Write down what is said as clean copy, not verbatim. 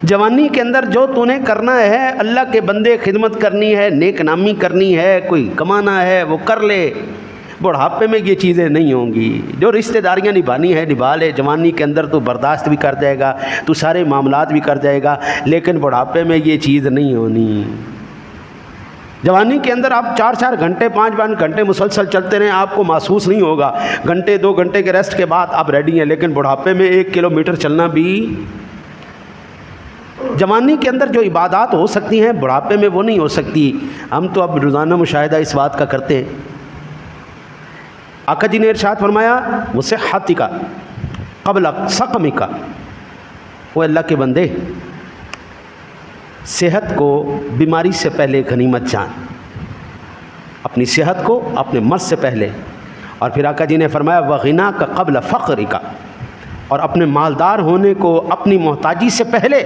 جوانی کے اندر جو تو نے کرنا ہے، اللہ کے بندے خدمت کرنی ہے، نیک نامی کرنی ہے، کوئی کمانا ہے وہ کر لے. بڑھاپے میں یہ چیزیں نہیں ہوں گی. جو رشتہ داریاں نبھانی ہے نبھا لے. جوانی کے اندر تو برداشت بھی کر جائے گا، تو سارے معاملات بھی کر جائے گا، لیکن بڑھاپے میں یہ چیز نہیں ہونی. جوانی کے اندر آپ 4 گھنٹے 5 گھنٹے مسلسل چلتے رہیں، آپ کو محسوس نہیں ہوگا. گھنٹے 2 گھنٹے کے ریسٹ کے بعد آپ ریڈی ہیں، لیکن بڑھاپے میں 1 کلومیٹر چلنا بھی. جوانی کے اندر جو عبادات ہو سکتی ہیں بڑھاپے میں وہ نہیں ہو سکتی. ہم تو اب روزانہ مشاہدہ اس بات کا کرتے ہیں. آقا جی نے ارشاد فرمایا وصحتک قبل سقمک. وہ اللہ کے بندے، صحت کو بیماری سے پہلے غنیمت جان، اپنی صحت کو اپنے مرض سے پہلے. اور پھر آقا جی نے فرمایا وغناک قبل فقرک، اور اپنے مالدار ہونے کو اپنی محتاجی سے پہلے